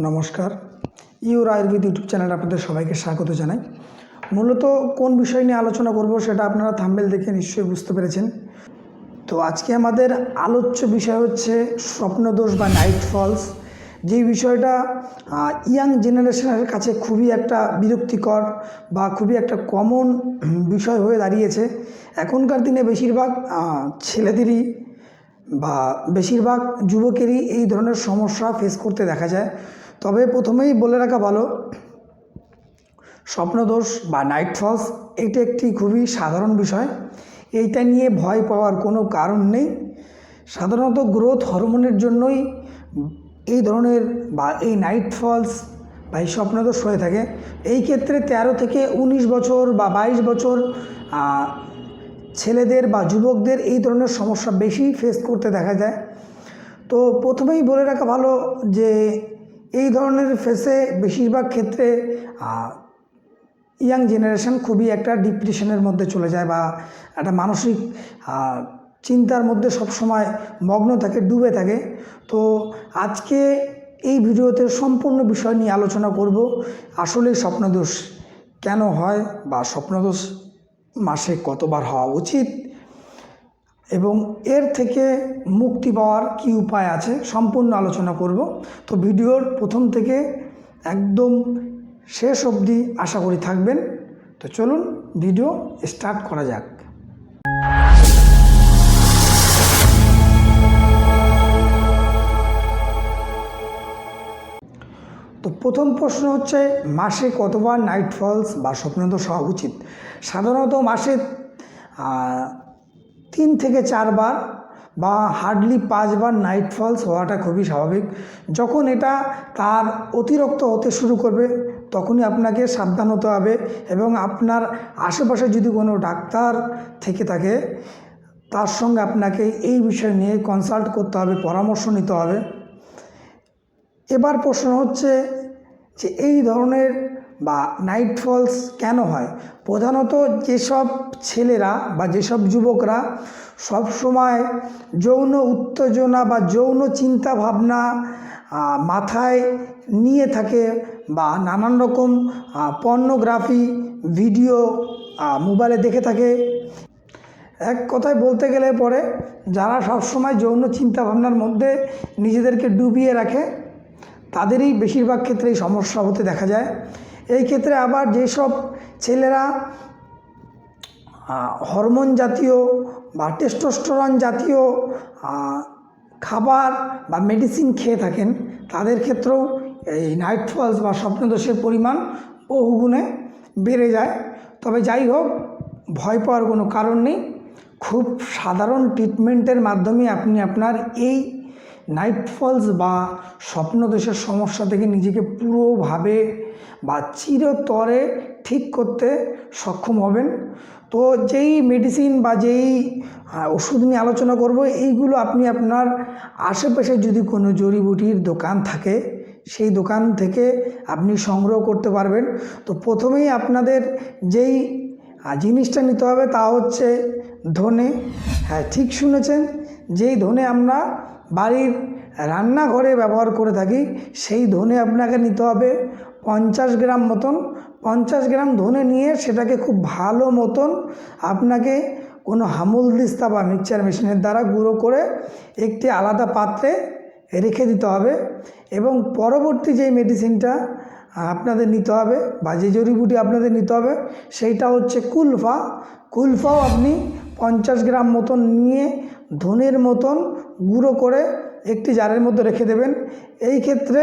নমস্কার, your Ayurveda YouTube চ্যানেলে আপনাদের সবাইকে স্বাগত জানাই। মূলত কোন বিষয় নিয়ে আলোচনা করব সেটা আপনারা থাম্বনেল দেখে নিশ্চয়ই বুঝতে পেরেছেন। তো আজকে আমাদের আলোচ্য বিষয় হচ্ছে স্বপ্নদোষ বা নাইট ফলস, যেই বিষয়টা ইয়াং জেনারেশনের কাছে খুবই একটা বিরক্তিকর বা খুবই একটা কমন বিষয় হয়ে দাঁড়িয়েছে। এখনকার দিনে বেশিরভাগ ছেলেদেরই বা বেশিরভাগ যুবকেরই এই ধরনের সমস্যা ফেস করতে দেখা যায়। তবে প্রথমেই বলে রাখা ভালো, স্বপ্নদোষ বা নাইট ফলস এটা একটি খুবই সাধারণ বিষয়। এইটা নিয়ে ভয় পাওয়ার কোনো কারণ নেই। সাধারণত গ্রোথ হরমোনের জন্যই এই ধরনের বা এই নাইট ফলস বা এই স্বপ্নদোষ হয়ে থাকে। এই ক্ষেত্রে 13 থেকে 19 বছর বা 22 বছর ছেলেদের বা যুবকদের এই ধরনের সমস্যা বেশি ফেস করতে দেখা যায়। তো প্রথমেই বলে রাখা ভালো যে এই ধরনের ফেসে বেশিরভাগ ক্ষেত্রে ইয়াং জেনারেশন খুবই একটা ডিপ্রেশনের মধ্যে চলে যায় বা একটা মানসিক চিন্তার মধ্যে সবসময় মগ্ন থাকে, ডুবে থাকে। তো আজকে এই ভিডিওতে সম্পূর্ণ বিষয় নিয়ে আলোচনা করব। আসলে স্বপ্নদোষ কেন হয় বা স্বপ্নদোষ মাসে কতবার হওয়া উচিত এবং এর থেকে মুক্তি পাওয়ার কী উপায় আছে, সম্পূর্ণ আলোচনা করব। তো ভিডিওর প্রথম থেকে একদম শেষ অবধি আশা করি থাকবেন। তো চলুন ভিডিও স্টার্ট করা যাক। তো প্রথম প্রশ্ন হচ্ছে, মাসে কতবার নাইট ফলস বা স্বপ্নদোষ হওয়া উচিত? সাধারণত মাসে 3 থেকে 4 বার বা হার্ডলি 5 বার নাইট ফলস হওয়াটা খুবই স্বাভাবিক। যখন এটা তার অতিরিক্ত হতে শুরু করবে তখনই আপনাকে সাবধান হতে হবে এবং আপনার আশেপাশে যদি কোনো ডাক্তার থেকে থাকে তার সঙ্গে আপনাকে এই বিষয় নিয়ে কনসাল্ট করতে হবে, পরামর্শ নিতে হবে। এবার প্রশ্ন হচ্ছে যে এই ধরনের বা নাইট ফলস কেন হয়? প্রধানত যেসব ছেলেরা বা যেসব যুবকরা সবসময় যৌন উত্তেজনা বা যৌন চিন্তা ভাবনা মাথায় নিয়ে থাকে বা নানান রকম পর্নোগ্রাফি ভিডিও মোবাইলে দেখে থাকে, এক কথায় বলতে গেলে পরে যারা সবসময় যৌন চিন্তা ভাবনার মধ্যে নিজেদেরকে ডুবিয়ে রাখে তাদেরই বেশিরভাগ ক্ষেত্রে এই সমস্যা হতে দেখা যায়। এই ক্ষেত্রে আবার যেসব ছেলেরা হরমোন জাতীয় বা টেস্টোস্টেরন জাতীয় খাবার বা মেডিসিন খেয়ে থাকেন তাদের ক্ষেত্রেও এই নাইট ফলস বা স্বপ্নদোষের পরিমাণ বহুগুণে বেড়ে যায়। তবে যাই হোক, ভয় পাওয়ার কোনো কারণ নেই। খুব সাধারণ ট্রিটমেন্টের মাধ্যমে আপনি আপনার এই নাইট ফলস বা স্বপ্নদোষের সমস্যা থেকে নিজেকে পুরোভাবে বা চিরতরে ঠিক করতে সক্ষম হবেন। তো যেই মেডিসিন বা যেই ওষুধ নিয়ে আলোচনা করব, এইগুলো আপনি আপনার আশেপাশে যদি কোনো জড়িবুটির দোকান থাকে সেই দোকান থেকে আপনি সংগ্রহ করতে পারবেন। তো প্রথমেই আপনাদের যেই জিনিসটা নিতে হবে তা হচ্ছে ধনে। হ্যাঁ, ঠিক শুনেছেন, যেই ধনে আমরা বাড়ির রান্নাঘরে ব্যবহার করে থাকি সেই ধনে আপনাকে নিতে হবে 50 গ্রাম মতন। 50 গ্রাম ধনে নিয়ে সেটাকে খুব ভালো মতন আপনাকে কোনো হামলদিস্তা বা মিক্সচার মেশিনের দ্বারা গুঁড়ো করে একটি আলাদা পাত্রে রেখে দিতে হবে। এবং পরবর্তী যেই মেডিসিনটা আপনাদের নিতে হবে বা যে জড়িবুটি আপনাদের নিতে হবে সেইটা হচ্ছে কুলফা। কুলফাও আপনি 50 গ্রাম মতন নিয়ে ধনের মতন গুঁড়ো করে একটি জারের মধ্যে রেখে দেবেন। এই ক্ষেত্রে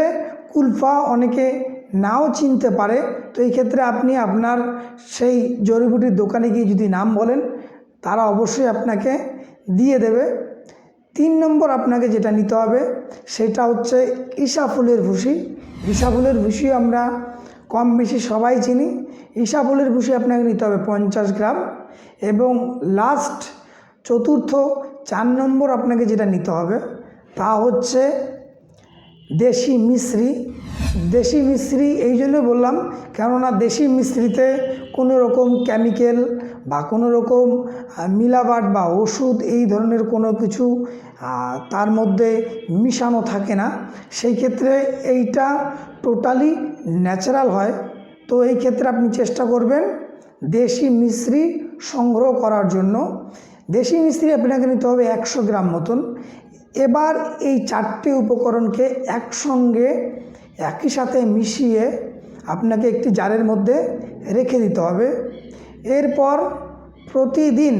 কুলফা অনেকে নাও চিনতে পারে, তো এই ক্ষেত্রে আপনি আপনার সেই জড়িবুটির দোকানে গিয়ে যদি নাম বলেন তারা অবশ্যই আপনাকে দিয়ে দেবে। 3 নম্বর আপনাকে যেটা নিতে হবে সেটা হচ্ছে ঈশা ফুলের ভুসি। ঈশা ফুলের ভুসি আমরা কম বেশি সবাই চিনি। ঈশা ফুলের ভুসি আপনাকে নিতে হবে 50 গ্রাম। এবং লাস্ট 4 নম্বর আপনাকে যেটা নিতে হবে তা হচ্ছে দেশি মিশ্রি। দেশি মিশ্রি এই জন্য বললাম, কেননা দেশি মিশ্রিতে কোনো রকম কেমিক্যাল বা কোনো রকম মিলাবাট বা ওষুধ এই ধরনের কোনো কিছু তার মধ্যে মিশানো থাকে না। সেই ক্ষেত্রে এইটা টোটালি ন্যাচারাল হয়। তো এই ক্ষেত্রে আপনি চেষ্টা করবেন দেশি মিশ্রি সংগ্রহ করার জন্য। দেশি মিশ্রি আপনাকে নিতে হবে 100 গ্রাম মতন। এবার এই 4টে উপকরণকে একসঙ্গে একই সাথে মিশিয়ে আপনাকে একটি জারের মধ্যে রেখে দিতে হবে। এরপর প্রতিদিন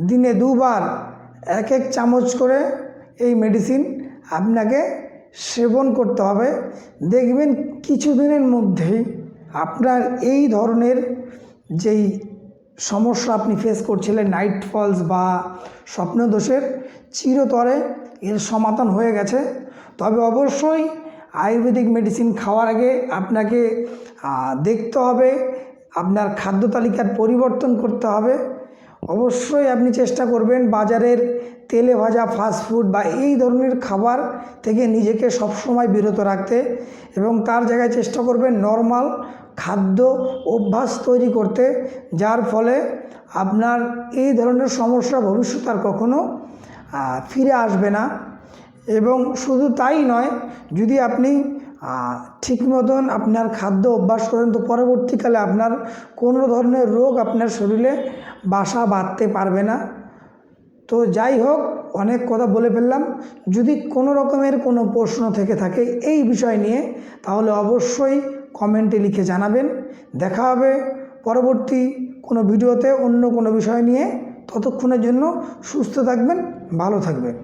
দিনে 2 বার 1 চামচ করে এই মেডিসিন আপনাকে সেবন করতে হবে। দেখবেন কিছুদিনের মধ্যেই আপনার এই ধরনের যেই সমস্যা আপনি ফেস করছিলেন, নাইট ফলস বা স্বপ্নদোষের, চিরতরে এর সমাধান হয়ে গেছে। তবে অবশ্যই আয়ুর্বেদিক মেডিসিন খাওয়ার আগে আপনাকে দেখতে হবে, আপনার খাদ্য তালিকার পরিবর্তন করতে হবে। অবশ্যই আপনি চেষ্টা করবেন বাজারের তেলে ভাজা ফাস্টফুড বা এই ধরনের খাবার থেকে নিজেকে সবসময় বিরত রাখতে, এবং তার জায়গায় চেষ্টা করবেন নর্মাল খাদ্য অভ্যাস তৈরি করতে, যার ফলে আপনার এই ধরনের সমস্যা ভবিষ্যতে আর কখনো ফিরে আসবে না। এবং শুধু তাই নয়, যদি আপনি ঠিক মতন আপনার খাদ্য অভ্যাস করেন তো পরবর্তীকালে আপনার কোনো ধরনের রোগ আপনার শরীরে বাসা বাঁধতে পারবে না। তো যাই হোক, অনেক কথা বলে ফেললাম। যদি কোনো রকমের কোনো প্রশ্ন থেকে থাকে এই বিষয় নিয়ে, তাহলে অবশ্যই কমেন্টে লিখে জানাবেন। দেখা হবে পরবর্তী কোনো ভিডিওতে অন্য কোনো বিষয় নিয়ে। ততক্ষণের জন্য সুস্থ থাকবেন, ভালো থাকবেন।